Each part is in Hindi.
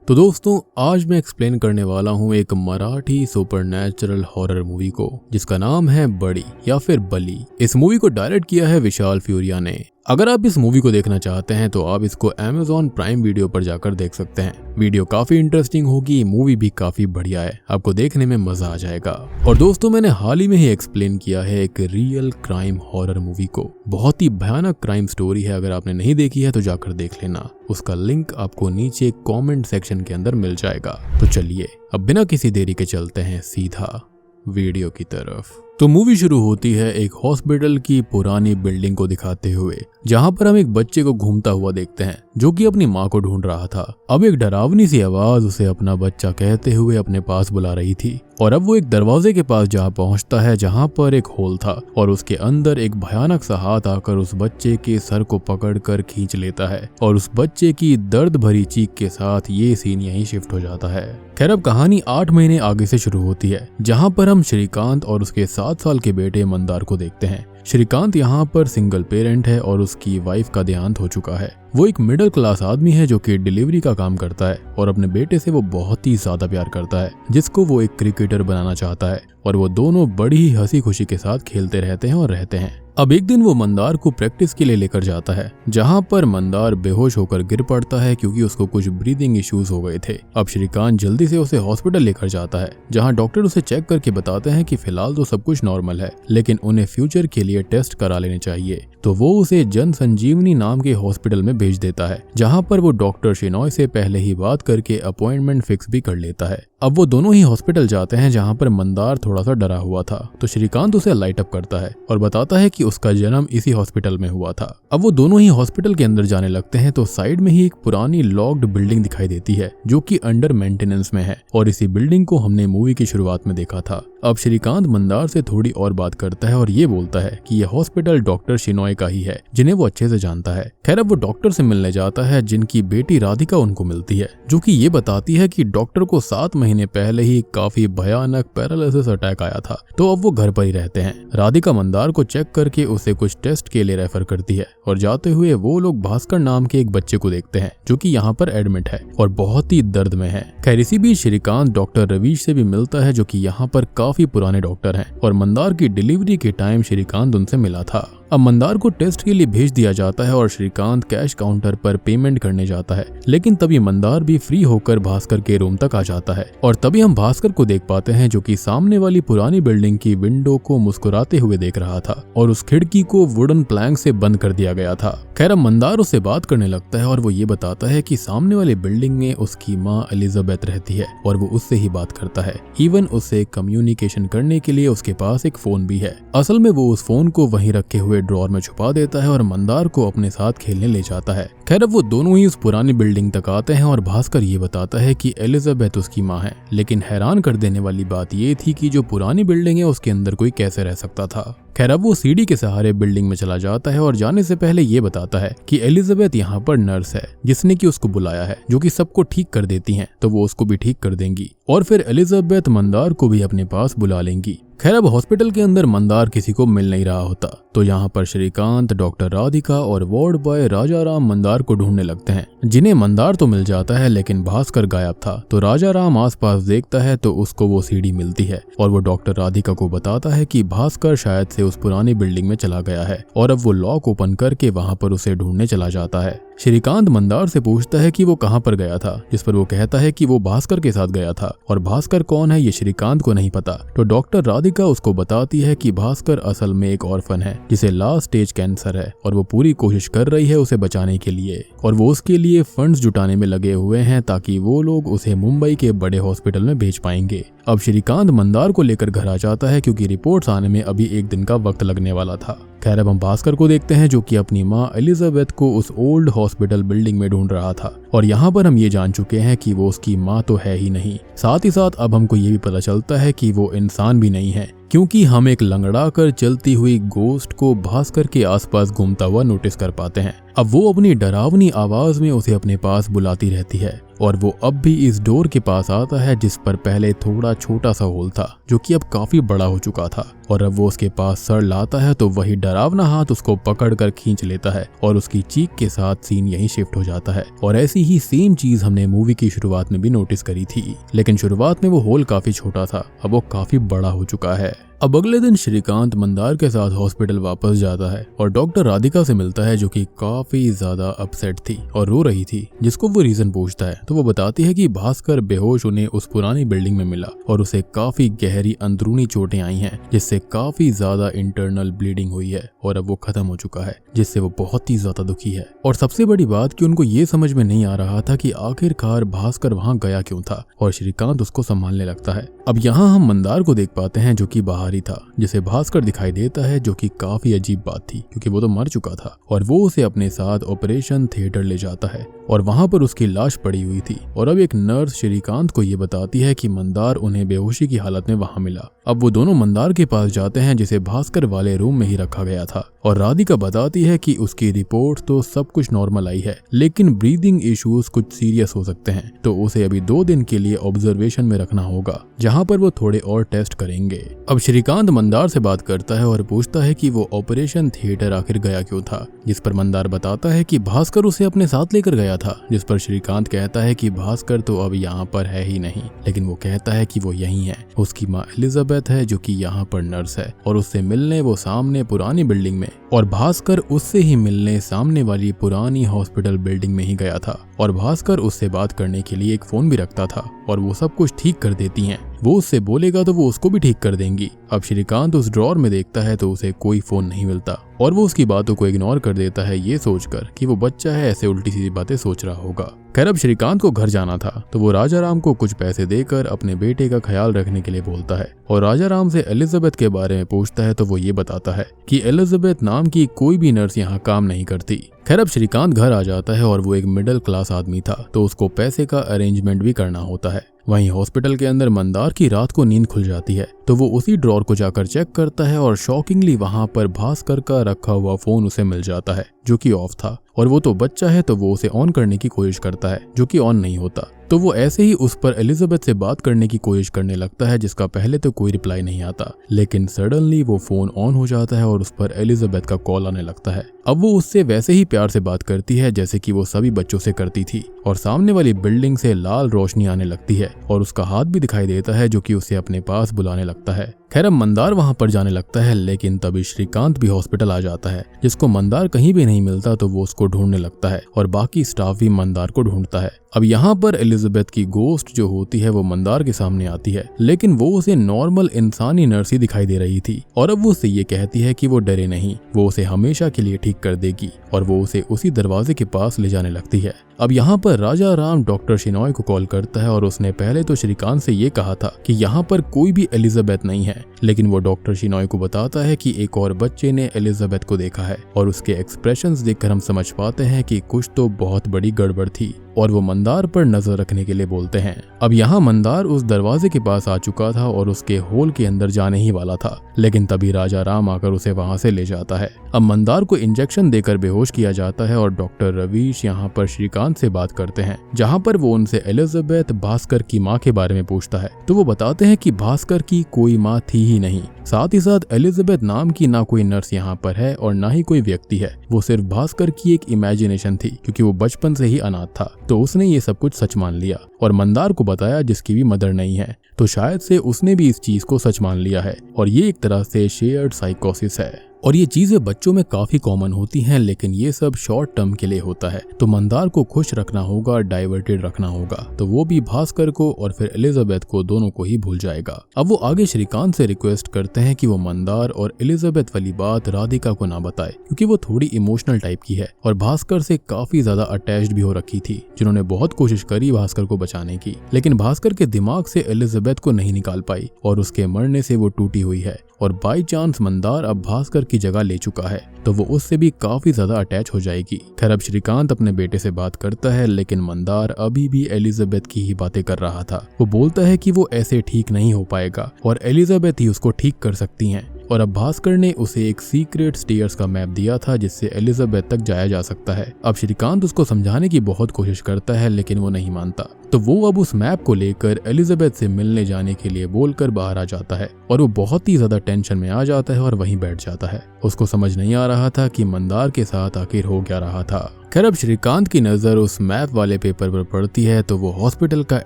तो दोस्तों आज मैं एक्सप्लेन करने वाला हूँ एक मराठी सुपरनैचुरल हॉरर मूवी को जिसका नाम है बड़ी या फिर बली। इस मूवी को डायरेक्ट किया है विशाल फ्यूरिया ने। अगर आप इस मूवी को देखना चाहते हैं तो आप इसको Amazon प्राइम वीडियो पर जाकर देख सकते हैं। वीडियो काफी इंटरेस्टिंग होगी, मूवी भी काफी बढ़िया है, आपको देखने में मजा आ जाएगा। और दोस्तों मैंने हाल ही में ही एक्सप्लेन किया है एक रियल क्राइम हॉरर मूवी को। बहुत ही भयानक क्राइम स्टोरी है, अगर आपने नहीं देखी है तो जाकर देख लेना। उसका लिंक आपको नीचे कमेंट सेक्शन के अंदर मिल जाएगा। तो चलिए अब बिना किसी देरी के चलते हैं सीधा वीडियो की तरफ। तो मूवी शुरू होती है एक हॉस्पिटल की पुरानी बिल्डिंग को दिखाते हुए, जहां पर हम एक बच्चे को घूमता हुआ देखते हैं जो कि अपनी माँ को ढूंढ रहा था। अब एक डरावनी सी आवाज उसे अपना बच्चा कहते हुए अपने पास बुला रही थी और अब वो एक दरवाजे के पास जा पहुंचता है जहां पर एक होल था और उसके अंदर एक भयानक सा हाथ आकर उस बच्चे के सर को पकड़कर खींच लेता है और उस बच्चे की दर्द भरी चीख के साथ ये सीन यहीं शिफ्ट हो जाता है। खैर अब कहानी 8 महीने आगे से शुरू होती है, जहां पर हम श्रीकांत और उसके 7 साल के बेटे मंदार को देखते हैं। श्रीकांत यहाँ पर सिंगल पेरेंट है और उसकी वाइफ का देहांत हो चुका है। वो एक मिडिल क्लास आदमी है जो कि डिलीवरी का काम करता है और अपने बेटे से वो बहुत ही ज्यादा प्यार करता है, जिसको वो एक क्रिकेटर बनाना चाहता है और वो दोनों बड़ी ही हंसी खुशी के साथ खेलते रहते हैं और रहते हैं। अब एक दिन वो मंदार को प्रैक्टिस के लिए लेकर जाता है, जहां पर मंदार बेहोश होकर गिर पड़ता है क्योंकि उसको कुछ ब्रीदिंग इश्यूज हो गए थे। अब श्रीकांत जल्दी से उसे हॉस्पिटल लेकर जाता है, जहां डॉक्टर उसे चेक करके बताते हैं कि फिलहाल तो सब कुछ नॉर्मल है, लेकिन उन्हें फ्यूचर के लिए टेस्ट करा लेने चाहिए। तो वो उसे जन संजीवनी नाम के हॉस्पिटल में भेज देता है, जहां पर वो डॉक्टर शिनॉय से पहले ही बात करके अपॉइंटमेंट फिक्स भी कर लेता है। अब वो दोनों ही हॉस्पिटल जाते हैं, जहां पर मंदार थोड़ा सा डरा हुआ था। तो श्रीकांत उसे लाइट अप करता है और बताता है कि उसका जन्म इसी हॉस्पिटल में हुआ था। अब वो दोनों ही हॉस्पिटल के अंदर जाने लगते हैं तो साइड में ही एक पुरानी लॉक्ड बिल्डिंग दिखाई देती है जो कि अंडर मेंटेनेंस में है और इसी बिल्डिंग को हमने मूवी की शुरुआत में देखा था। अब श्रीकांत मंदार से थोड़ी और बात करता है और ये बोलता है कि यह हॉस्पिटल डॉक्टर शिनॉय का ही है, जिन्हें वो अच्छे से जानता है। खैर अब वो डॉक्टर से मिलने जाता है, जिनकी बेटी राधिका उनको मिलती है, जो कि ये बताती है कि डॉक्टर को 7 महीने पहले ही काफी भयानक पैरालिसिस अटैक आया था, तो अब वो घर पर ही रहते हैं। राधिका मंदार को चेक करके उसे कुछ टेस्ट के लिए रेफर करती है और जाते हुए वो लोग भास्कर नाम के एक बच्चे को देखते हैं जो कि यहाँ पर एडमिट है और बहुत ही दर्द में है। खैर इसी बीच श्रीकांत डॉक्टर रवीश से भी मिलता है, जो कि यहाँ पर काफी पुराने डॉक्टर हैं और मंदार की डिलीवरी के टाइम श्रीकांत उनसे मिला था। अब मंदार को टेस्ट के लिए भेज दिया जाता है और श्रीकांत कैश काउंटर पर पेमेंट करने जाता है, लेकिन तभी मंदार भी फ्री होकर भास्कर के रूम तक आ जाता है और तभी हम भास्कर को देख पाते हैं जो कि सामने वाली पुरानी बिल्डिंग की विंडो को मुस्कुराते हुए देख रहा था और उस खिड़की को वुडन प्लैंक से बंद कर दिया गया था। खैर अब मंदार उससे बात करने लगता है और वो ये बताता है कि सामने वाली बिल्डिंग में उसकी माँ एलिजाबेथ रहती है और वो उससे ही बात करता है। इवन उससे कम्युनिकेशन करने के लिए उसके पास एक फोन भी है। असल में वो उस फोन को वहीं रखे हुए ड्रॉर में छुपा देता है और मंदार को अपने साथ खेलने ले जाता है। खैर अब वो दोनों ही उस पुरानी बिल्डिंग तक आते हैं और भास्कर ये बताता है कि एलिजाबेथ उसकी माँ है, लेकिन हैरान कर देने वाली बात ये थी कि जो पुरानी बिल्डिंग है उसके अंदर कोई कैसे रह सकता था। खैर अब वो सीढ़ी के सहारे बिल्डिंग में चला जाता है और जाने से पहले ये बताता है कि एलिजाबेथ यहाँ पर नर्स है जिसने कि उसको बुलाया है, जो कि सबको ठीक कर देती हैं, तो वो उसको भी ठीक कर देंगी और फिर एलिजाबेथ मंदार को भी अपने पास बुला लेंगी। खैर अब हॉस्पिटल के अंदर मंदार किसी को मिल नहीं रहा होता, तो यहाँ पर श्रीकांत, डॉक्टर राधिका और वार्ड बॉय राजाराम मंदार को ढूंढने लगते हैं, जिन्हें मंदार तो मिल जाता है लेकिन भास्कर गायब था। तो राजाराम आसपास देखता है तो उसको वो सीढ़ी मिलती है और वो डॉक्टर राधिका को बताता है कि भास्कर शायद से उस पुरानी बिल्डिंग में चला गया है और अब वो लॉक ओपन करके वहां पर उसे ढूंढने चला जाता है। श्रीकांत मंदार से पूछता है कि वो कहां पर गया था, जिस पर वो कहता है कि वो भास्कर के साथ गया था और भास्कर कौन है ये श्रीकांत को नहीं पता। तो डॉक्टर राधिका उसको बताती है कि भास्कर असल में एक ऑर्फन है जिसे लास्ट स्टेज कैंसर है और वो पूरी कोशिश कर रही है उसे बचाने के लिए और वो उसके लिए फंड्स जुटाने में लगे हुए हैं ताकि वो लोग उसे मुंबई के बड़े हॉस्पिटल में भेज पाएंगे। अब श्रीकांत मंदार को लेकर घर आ जाता है क्योंकि रिपोर्ट्स आने में अभी 1 दिन का वक्त लगने वाला था। खैर अब हम भास्कर को देखते हैं जो कि अपनी माँ एलिजाबेथ को उस ओल्ड हॉस्पिटल बिल्डिंग में ढूंढ रहा था और यहाँ पर हम ये जान चुके हैं कि वो उसकी माँ तो है ही नहीं, साथ ही साथ अब हमको ये भी पता चलता है कि वो इंसान भी नहीं है, क्योंकि हम एक लंगड़ा कर चलती हुई गोस्ट को भास्कर के आसपास घूमता हुआ नोटिस कर पाते हैं। अब वो अपनी डरावनी आवाज में उसे अपने पास बुलाती रहती है और वो अब भी इस डोर के पास आता है जिस पर पहले थोड़ा छोटा सा होल था जो कि अब काफी बड़ा हो चुका था। और अब वो उसके पास सर लाता है तो वही डरावना हाथ उसको पकड़कर खींच लेता है और उसकी चीख के साथ सीन यहीं शिफ्ट हो जाता है। और ऐसी ही सेम चीज हमने मूवी की शुरुआत में भी नोटिस करी थी, लेकिन शुरुआत में वो होल काफी छोटा था, अब वो काफी बड़ा हो चुका है। अब अगले दिन श्रीकांत मंदार के साथ हॉस्पिटल वापस जाता है और डॉक्टर राधिका से मिलता है जो कि काफी ज्यादा अपसेट थी और रो रही थी, जिसको वो रीजन पूछता है तो वो बताती है कि भास्कर बेहोश उन्हें उस पुरानी बिल्डिंग में मिला और उसे काफी गहरी अंदरूनी चोटें आई हैं जिससे काफी ज्यादा इंटरनल ब्लीडिंग हुई है और अब वो खत्म हो चुका है, जिससे वो बहुत ही ज्यादा दुखी है। और सबसे बड़ी बात कि उनको ये समझ में नहीं आ रहा था कि आखिरकार भास्कर वहां गया क्यों था और श्रीकांत उसको संभालने लगता है। अब यहाँ हम मंदार को देख पाते हैं जो कि बाहर ही था, जिसे भास्कर दिखाई देता है, जो कि काफी अजीब बात थी क्योंकि वो तो मर चुका था। और वो उसे अपने साथ ऑपरेशन थिएटर ले जाता है और वहां पर उसकी लाश पड़ी हुई थी। और अब एक नर्स श्रीकांत को ये बताती है कि मंदार उन्हें बेहोशी की हालत में वहां मिला। अब वो दोनों मंदार के पास जाते हैं जिसे भास्कर वाले रूम में ही रखा गया था और राधिका बताती है कि उसकी रिपोर्ट तो सब कुछ नॉर्मल आई है, लेकिन ब्रीदिंग इश्यूज कुछ सीरियस हो सकते हैं, तो उसे अभी 2 दिन के लिए ऑब्जर्वेशन में रखना होगा जहां पर वो थोड़े और टेस्ट करेंगे। अब श्रीकांत मंदार से बात करता है और पूछता है कि वो ऑपरेशन थिएटर आखिर गया क्यों था, जिस पर मंदार बताता है कि भास्कर उसे अपने साथ लेकर गया था, जिस पर श्रीकांत कहता है कि भास्कर तो अब यहाँ पर है ही नहीं, लेकिन वो कहता है कि वो यहीं है। उसकी माँ एलिजाबेथ है जो कि यहाँ पर नर्स है और उससे मिलने वो सामने पुरानी बिल्डिंग में, और भास्कर उससे ही मिलने सामने वाली पुरानी हॉस्पिटल बिल्डिंग में ही गया था। और भास्कर उससे बात करने के लिए एक फोन भी रखता था और वो सब कुछ ठीक कर देती हैं। वो उससे बोलेगा तो वो उसको भी ठीक कर देंगी। अब श्रीकांत उस ड्रॉर में देखता है तो उसे कोई फोन नहीं मिलता और वो उसकी बातों को इग्नोर कर देता है, ये सोचकर कि वो बच्चा है, ऐसे उल्टी सीधी बातें सोच रहा होगा। खैर अब श्रीकांत को घर जाना था तो वो राजा राम को कुछ पैसे देकर अपने बेटे का ख्याल रखने के लिए बोलता है और राजा राम से एलिजाबेथ के बारे में पूछता है तो वो ये बताता है कि एलिजाबेथ नाम की कोई भी नर्स यहाँ काम नहीं करती। खैर अब श्रीकांत घर आ जाता है और वो एक मिडिल क्लास आदमी था तो उसको पैसे का अरेंजमेंट भी करना होता है। वहीं हॉस्पिटल के अंदर मंदार की रात को नींद खुल जाती है तो वो उसी ड्रॉर को जाकर चेक करता है और शॉकिंगली वहां पर भास्कर का रखा हुआ फोन उसे मिल जाता है जो कि ऑफ था। और वो तो बच्चा है तो वो उसे ऑन करने की कोशिश करता है जो कि ऑन नहीं होता, तो वो ऐसे ही उस पर एलिजाबेथ से बात करने की कोशिश करने लगता है जिसका पहले तो कोई रिप्लाई नहीं आता, लेकिन सडनली वो फोन ऑन हो जाता है और उस पर एलिजाबेथ का कॉल आने लगता है। अब वो उससे वैसे ही प्यार से बात करती है जैसे कि वो सभी बच्चों से करती थी और सामने वाली बिल्डिंग से लाल रोशनी आने लगती है और उसका हाथ भी दिखाई देता है जो कि उसे अपने पास बुलाने लगता है। खैर अब मंदार वहां पर जाने लगता है, लेकिन तभी श्रीकांत भी हॉस्पिटल आ जाता है जिसको मंदार कहीं भी नहीं मिलता तो वो उसको ढूंढने लगता है और बाकी स्टाफ भी मंदार को ढूंढता है। अब यहाँ पर एलिजाबेथ की गोस्ट जो होती है वो मंदार के सामने आती है, लेकिन वो उसे नॉर्मल इंसानी नर्स ही दिखाई दे रही थी और अब वो उससे ये कहती है कि वो डरे नहीं, वो उसे हमेशा के लिए ठीक कर देगी और वो उसे उसी दरवाजे के पास ले जाने लगती है। अब यहाँ पर राजा राम डॉक्टर शिनॉय को कॉल करता है और उसने पहले तो श्रीकांत से ये कहा था कि यहाँ पर कोई भी एलिजाबेथ नहीं है, लेकिन वो डॉक्टर शिनॉय को बताता है कि एक और बच्चे ने एलिजाबेथ को देखा है और उसके एक्सप्रेशंस देखकर हम समझ पाते हैं कि कुछ तो बहुत बड़ी गड़बड़ थी और वो मंदार पर नजर रखने के लिए बोलते हैं। अब यहाँ मंदार उस दरवाजे के पास आ चुका था और उसके होल के अंदर जाने ही वाला था, लेकिन तभी राजा राम आकर उसे वहां से ले जाता है। अब मंदार को इंजेक्शन देकर बेहोश किया जाता है और डॉक्टर रवीश यहाँ पर श्रीकांत से बात करते हैं, जहाँ पर वो उनसे एलिजाबेथ भास्कर की माँ के बारे में पूछता है तो वो बताते हैं कि भास्कर की कोई माँ थी ही नहीं, साथ ही साथ एलिजाबेथ नाम की ना कोई नर्स यहाँ पर है और ना ही कोई व्यक्ति है, वो सिर्फ भास्कर की एक इमेजिनेशन थी क्योंकि वो बचपन से ही अनाथ था, तो उसने ये सब कुछ सच मान लिया और मंदार को बताया जिसकी भी मदर नहीं है, तो शायद से उसने भी इस चीज को सच मान लिया है और ये एक तरह से शेयर्ड साइकोसिस है। और ये चीजें बच्चों में काफी कॉमन होती हैं, लेकिन ये सब शॉर्ट टर्म के लिए होता है, तो मंदार को खुश रखना होगा, डाइवर्टेड रखना होगा, तो वो भी भास्कर को और फिर एलिजाबेथ को दोनों को ही भूल जाएगा। अब वो आगे श्रीकांत से रिक्वेस्ट करते हैं कि वो मंदार और एलिजाबेथ वाली बात राधिका को ना बताए क्योंकि वो थोड़ी इमोशनल टाइप की है और भास्कर से काफी ज्यादा अटैच्ड भी हो रखी थी, जिन्होंने बहुत कोशिश करी भास्कर को बचाने की, लेकिन भास्कर के दिमाग से एलिजाबेथ को नहीं निकाल पाई और उसके मरने से वो टूटी हुई है और बाई चांस मंदार अब भास्कर की जगह ले चुका है तो वो उससे भी काफी ज्यादा अटैच हो जाएगी। खैर अब श्रीकांत अपने बेटे से बात करता है, लेकिन मंदार अभी भी एलिजाबेथ की ही बातें कर रहा था। वो बोलता है कि वो ऐसे ठीक नहीं हो पाएगा और एलिजाबेथ ही उसको ठीक कर सकती हैं, और अब भास्कर ने उसे एक सीक्रेट स्टेयर्स का मैप दिया था जिससे एलिजाबेथ तक जाया जा सकता है। अब श्रीकांत उसको समझाने की बहुत कोशिश करता है लेकिन वो नहीं मानता, तो वो अब उस मैप को लेकर एलिजाबेथ से मिलने जाने के लिए बोलकर बाहर आ जाता है और वो बहुत ही ज्यादा टेंशन में आ जाता है और वहीं बैठ जाता है। उसको समझ नहीं आ रहा था कि मंदार के साथ आखिर हो क्या रहा था। खैर अब श्रीकांत की नजर उस मैप वाले पेपर पर पड़ती है तो वो हॉस्पिटल का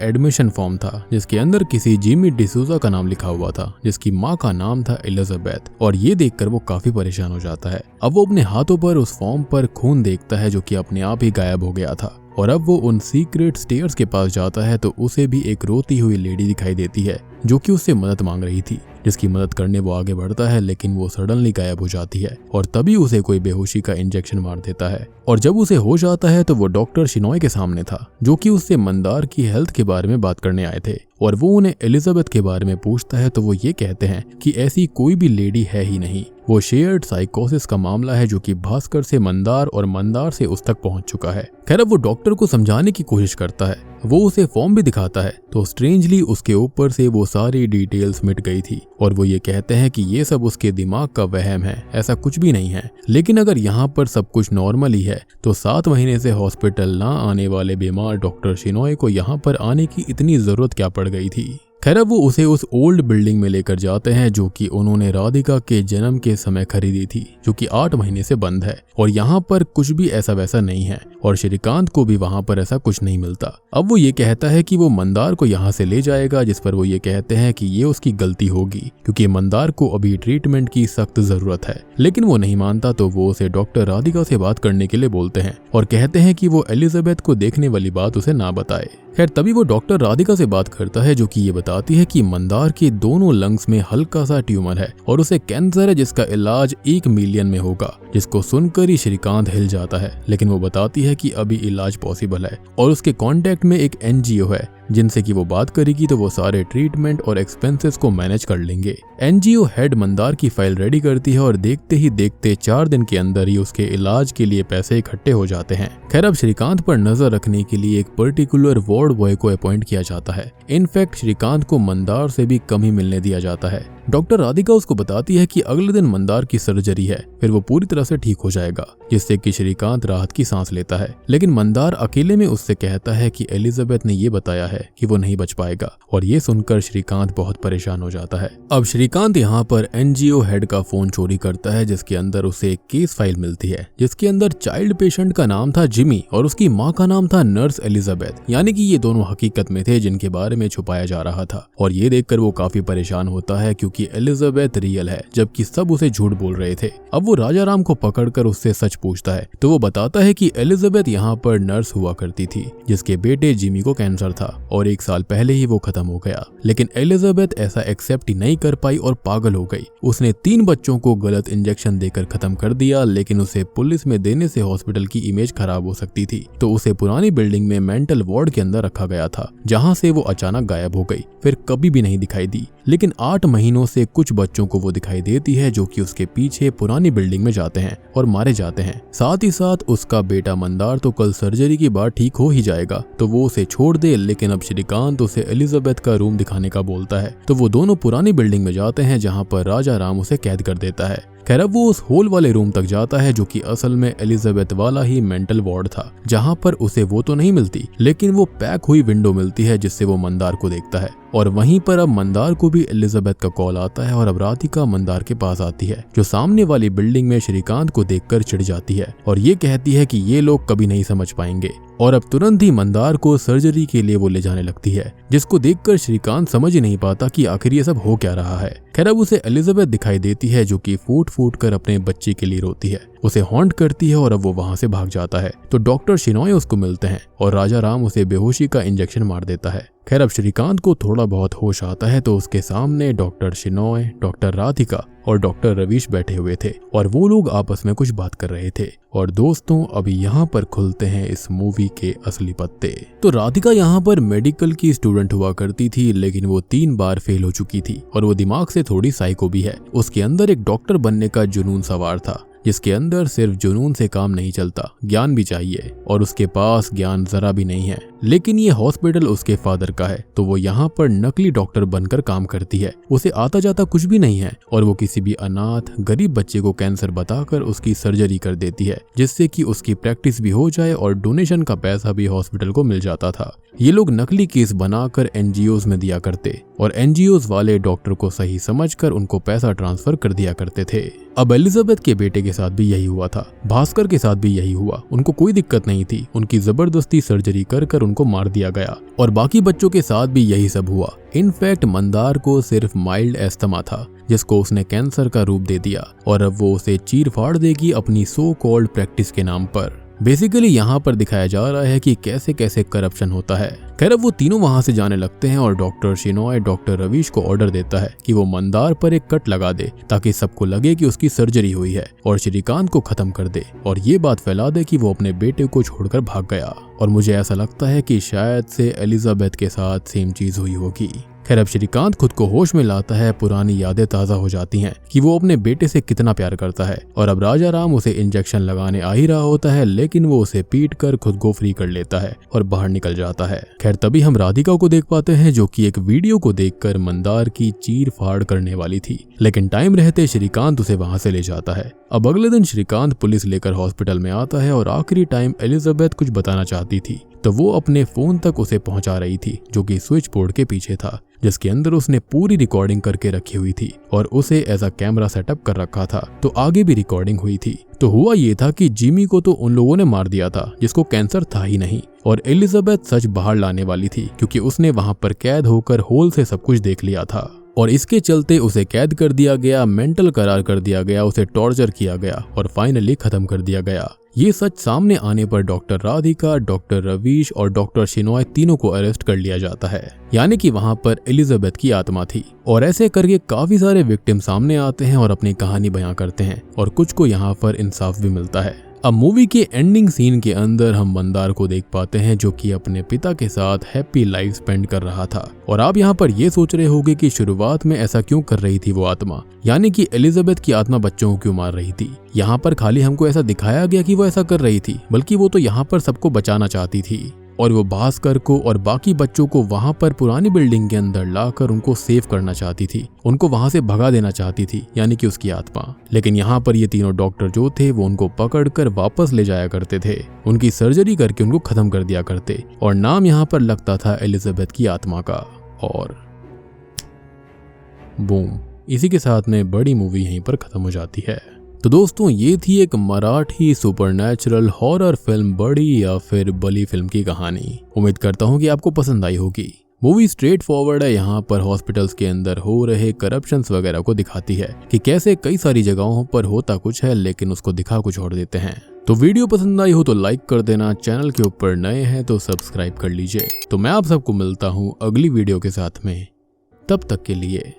एडमिशन फॉर्म था जिसके अंदर किसी जिमी डिसूजा का नाम लिखा हुआ था जिसकी माँ का नाम था एलिजाबेथ, और ये देखकर वो काफी परेशान हो जाता है। अब वो अपने हाथों पर उस फॉर्म पर खून देखता है जो कि अपने आप ही गायब हो गया था, और अब वो उन सीक्रेट स्टेयर्स के पास जाता है तो उसे भी एक रोती हुई लेडी दिखाई देती है जो कि उससे मदद मांग रही थी, जिसकी मदद करने वो आगे बढ़ता है लेकिन वो सडनली गायब हो जाती है और तभी उसे कोई बेहोशी का इंजेक्शन मार देता है। और जब उसे होश आता है तो वो डॉक्टर शिनॉय के सामने था जो कि उससे मंदार की हेल्थ के बारे में बात करने आए थे, और वो उन्हें एलिजाबेथ के बारे में पूछता है तो वो ये कहते हैं कि ऐसी कोई भी लेडी है ही नहीं, वो शेयर्ड साइकोसिस का मामला है जो कि भास्कर से मंदार और मंदार से उस तक पहुंच चुका है। खैर अब वो डॉक्टर को समझाने की कोशिश करता है, वो उसे फॉर्म भी दिखाता है तो स्ट्रेंजली उसके ऊपर से वो सारी डिटेल्स मिट गई थी, और वो ये कहते हैं कि ये सब उसके दिमाग का वहम है, ऐसा कुछ भी नहीं है। लेकिन अगर यहाँ पर सब कुछ नॉर्मल ही है तो 7 महीने से हॉस्पिटल ना आने वाले बीमार डॉक्टर शिनॉय को यहाँ पर आने की इतनी जरूरत क्या पड़ गई थी। खैर अब वो उसे उस ओल्ड बिल्डिंग में लेकर जाते हैं जो कि उन्होंने राधिका के जन्म के समय खरीदी थी, जो कि 8 महीने से बंद है, और यहाँ पर कुछ भी ऐसा वैसा नहीं है और श्रीकांत को भी वहाँ पर ऐसा कुछ नहीं मिलता। अब वो ये कहता है कि वो मंदार को यहाँ से ले जाएगा, जिस पर वो ये कहते हैं कि ये उसकी गलती होगी क्योंकि मंदार को अभी ट्रीटमेंट की सख्त जरूरत है। लेकिन वो नहीं मानता तो वो उसे डॉक्टर राधिका से बात करने के लिए बोलते हैं और कहते हैं कि वो एलिजाबेथ को देखने वाली बात उसे ना बताए। खैर तभी वो डॉक्टर राधिका से बात करता है जो कि ये बताती है कि मंदार के दोनों लंग्स में हल्का सा ट्यूमर है और उसे कैंसर है जिसका इलाज 1 मिलियन में होगा, जिसको सुनकर ही श्रीकांत हिल जाता है। लेकिन वो बताती है कि अभी इलाज पॉसिबल है और उसके कांटेक्ट में एक NGO है जिनसे कि वो बात करेगी तो वो सारे ट्रीटमेंट और एक्सपेंसेस को मैनेज कर लेंगे। NGO हेड मंदार की फाइल रेडी करती है और देखते ही देखते 4 दिन के अंदर ही उसके इलाज के लिए पैसे इकट्ठे हो जाते हैं। खैर अब श्रीकांत पर नजर रखने के लिए एक पर्टिकुलर वार्ड बॉय को अपॉइंट किया जाता है। इनफैक्ट श्रीकांत को मंदार से भी कम ही मिलने दिया जाता है। डॉक्टर राधिका उसको बताती है कि अगले दिन मंदार की सर्जरी है, फिर वो पूरी तरह से ठीक हो जाएगा, जिससे कि श्रीकांत राहत की सांस लेता है। लेकिन मंदार अकेले में उससे कहता है कि एलिजाबेथ ने ये बताया है कि वो नहीं बच पाएगा, और ये सुनकर श्रीकांत बहुत परेशान हो जाता है। अब श्रीकांत यहाँ पर NGO हेड का फोन चोरी करता है जिसके अंदर उसे एक केस फाइल मिलती है जिसके अंदर चाइल्ड पेशेंट का नाम था जिमी और उसकी माँ का नाम था नर्स एलिजाबेथ, यानी कि ये दोनों हकीकत में थे जिनके बारे में छुपाया जा रहा था। और ये देखकर वो काफी परेशान होता है क्योंकि एलिजाबेथ रियल है जबकि सब उसे झूठ बोल रहे थे। अब वो राजा राम को पकड़कर उससे सच पूछता है तो वो बताता है कि एलिजाबेथ यहाँ पर नर्स हुआ करती थी जिसके बेटे जिमी को कैंसर था और 1 साल पहले ही वो खत्म हो गया। लेकिन एलिजाबेथ ऐसा एक्सेप्ट ही नहीं कर पाई और पागल हो गई। उसने 3 बच्चों को गलत इंजेक्शन देकर खत्म कर दिया, लेकिन उसे पुलिस में देने से हॉस्पिटल की इमेज खराब हो सकती थी, तो उसे पुरानी बिल्डिंग में मेंटल वार्ड के अंदर रखा गया था जहाँ से वो अचानक गायब हो गई, फिर कभी भी नहीं दिखाई दी। लेकिन 8 महीनों से कुछ बच्चों को वो दिखाई देती है जो कि उसके पीछे पुरानी बिल्डिंग में जाते हैं और मारे जाते हैं। साथ ही साथ उसका बेटा मंदार तो कल सर्जरी के बाद ठीक हो ही जाएगा तो वो उसे छोड़ दे, लेकिन अब श्रीकांत उसे एलिजाबेथ का रूम दिखाने का बोलता है तो वो दोनों पुरानी बिल्डिंग में जाते हैं जहाँ पर राजा राम उसे कैद कर देता है। खैर अब वो उस होल वाले रूम तक जाता है जो कि असल में एलिजाबेथ वाला ही मेंटल वार्ड था, जहाँ पर उसे वो तो नहीं मिलती लेकिन वो पैक हुई विंडो मिलती है जिससे वो मंदार को देखता है। और वहीं पर अब मंदार को भी एलिजाबेथ का कॉल आता है और अब राधिका मंदार के पास आती है जो सामने वाली बिल्डिंग में श्रीकांत को देखकर चिढ़ जाती है और ये कहती है कि ये लोग कभी नहीं समझ पाएंगे, और अब तुरंत ही मंदार को सर्जरी के लिए वो ले जाने लगती है, जिसको देखकर श्रीकांत समझ ही नहीं पाता कि आखिर ये सब हो क्या रहा है। खैर अब उसे एलिजाबेथ दिखाई देती है जो कि फूट फूट कर अपने बच्चे के लिए रोती है, उसे हॉन्ट करती है और अब वो वहां से भाग जाता है। तो डॉक्टर शिनॉय उसको मिलते हैं और राजा राम उसे बेहोशी का इंजेक्शन मार देता है। खैर अब श्रीकांत को थोड़ा बहुत होश आता है तो उसके सामने डॉक्टर शिनॉय, डॉक्टर राधिका और डॉक्टर रवीश बैठे हुए थे और वो लोग आपस में कुछ बात कर रहे थे। और दोस्तों अभी यहाँ पर खुलते हैं इस मूवी के असली पत्ते। तो राधिका यहाँ पर मेडिकल की स्टूडेंट हुआ करती थी, लेकिन वो 3 बार फेल हो चुकी थी और वो दिमाग से थोड़ी साइको भी है। उसके अंदर एक डॉक्टर बनने का जुनून सवार था, जिसके अंदर सिर्फ जुनून से काम नहीं चलता, ज्ञान भी चाहिए, और उसके पास ज्ञान जरा भी नहीं है। लेकिन ये हॉस्पिटल उसके फादर का है, तो वो यहाँ पर नकली डॉक्टर बनकर काम करती है। उसे आता जाता कुछ भी नहीं है और वो किसी भी अनाथ गरीब बच्चे को कैंसर बताकर उसकी सर्जरी कर देती है, जिससे कि उसकी प्रैक्टिस भी हो जाए और डोनेशन का पैसा भी हॉस्पिटल को मिल जाता था। ये लोग नकली केस बनाकर एनजीओज में दिया करते और एनजीओज वाले डॉक्टर को सही समझकर उनको पैसा ट्रांसफर कर दिया करते थे। अब एलिजाबेथ के बेटे के साथ भी यही हुआ था, भास्कर के साथ भी यही हुआ। उनको कोई दिक्कत नहीं थी, उनकी जबरदस्ती सर्जरी कर उनको मार दिया गया और बाकी बच्चों के साथ भी यही सब हुआ। इनफैक्ट मंदार को सिर्फ माइल्ड एस्थमा था, जिसको उसने कैंसर का रूप दे दिया और अब वो उसे चीर फाड़ देगी अपनी सो कॉल्ड प्रैक्टिस के नाम पर। बेसिकली यहाँ पर दिखाया जा रहा है कि कैसे कैसे करप्शन होता है। खैर अब वो तीनों वहां से जाने लगते हैं और डॉक्टर शिनॉय डॉक्टर रवीश को ऑर्डर देता है कि वो मंदार पर एक कट लगा दे ताकि सबको लगे कि उसकी सर्जरी हुई है और श्रीकांत को खत्म कर दे और ये बात फैला दे कि वो अपने बेटे को छोड़कर भाग गया। और मुझे ऐसा लगता है कि शायद से एलिजाबेथ के साथ सेम चीज हुई होगी। खैर अब श्रीकांत खुद को होश में लाता है, पुरानी यादें ताजा हो जाती हैं कि वो अपने बेटे से कितना प्यार करता है और अब राजा राम उसे इंजेक्शन लगाने आ ही रहा होता है, लेकिन वो उसे पीट कर खुद को फ्री कर लेता है और बाहर निकल जाता है। खैर तभी हम राधिका को देख पाते हैं, जो कि एक वीडियो को देखकर मंदार की चीर फाड़ करने वाली थी, लेकिन टाइम रहते श्रीकांत उसे वहां से ले जाता है। अब अगले दिन श्रीकांत पुलिस लेकर हॉस्पिटल में आता है और आखिरी टाइम एलिजाबेथ कुछ बताना चाहती थी तो वो अपने फोन तक उसे पहुंचा रही थी, जो कि स्विच बोर्ड के पीछे था, जिसके अंदर उसने पूरी रिकॉर्डिंग करके रखी हुई थी और उसे एज अ कैमरा सेटअप कर रखा था, तो आगे भी रिकॉर्डिंग हुई थी। तो हुआ ये था कि जिमी को तो उन लोगों ने मार दिया था जिसको कैंसर था ही नहीं और एलिजाबेथ सच बाहर लाने वाली थी, क्योंकि उसने वहां पर कैद होकर होल से सब कुछ देख लिया था और इसके चलते उसे कैद कर दिया गया, मेंटल करार कर दिया गया, उसे टॉर्चर किया गया और फाइनली खत्म कर दिया गया। ये सच सामने आने पर डॉक्टर राधिका, डॉक्टर रवीश और डॉक्टर शिनॉय तीनों को अरेस्ट कर लिया जाता है, यानी कि वहां पर एलिजाबेथ की आत्मा थी। और ऐसे करके काफी सारे विक्टिम सामने आते हैं और अपनी कहानी बयां करते हैं और कुछ को यहाँ पर इंसाफ भी मिलता है। अब मूवी के एंडिंग सीन के अंदर हम मंदार को देख पाते हैं, जो कि अपने पिता के साथ हैप्पी लाइफ स्पेंड कर रहा था। और आप यहाँ पर ये सोच रहे होंगे कि शुरुआत में ऐसा क्यों कर रही थी वो आत्मा, यानी कि एलिजाबेथ की आत्मा बच्चों को क्यों मार रही थी। यहाँ पर खाली हमको ऐसा दिखाया गया कि वो ऐसा कर रही थी, बल्कि वो तो यहाँ पर सबको बचाना चाहती थी और वो भास्कर को और बाकी बच्चों को वहां पर पुरानी बिल्डिंग के अंदर लाकर उनको सेव करना चाहती थी, उनको वहां से भगा देना चाहती थी, यानी कि उसकी आत्मा। लेकिन यहाँ पर ये तीनों डॉक्टर जो थे वो उनको पकड़कर वापस ले जाया करते थे, उनकी सर्जरी करके उनको खत्म कर दिया करते और नाम यहाँ पर लगता था एलिजाबेथ की आत्मा का। और बूम, इसी के साथ में बड़ी मूवी यहीं पर खत्म हो जाती है। तो दोस्तों ये थी एक मराठी सुपरनैचुरल हॉरर फिल्म बड़ी या फिर बली फिल्म की कहानी। उम्मीद करता हूँ कि आपको पसंद आई होगी। मूवी स्ट्रेट फॉरवर्ड है, यहाँ पर हॉस्पिटल्स के अंदर हो रहे करप्शंस वगैरह को दिखाती है कि कैसे कई सारी जगहों पर होता कुछ है लेकिन उसको दिखा कुछ और देते हैं। तो वीडियो पसंद आई हो तो लाइक कर देना, चैनल के ऊपर नए हैं तो सब्सक्राइब कर लीजिए। तो मैं आप सबको मिलता हूँ अगली वीडियो के साथ में, तब तक के लिए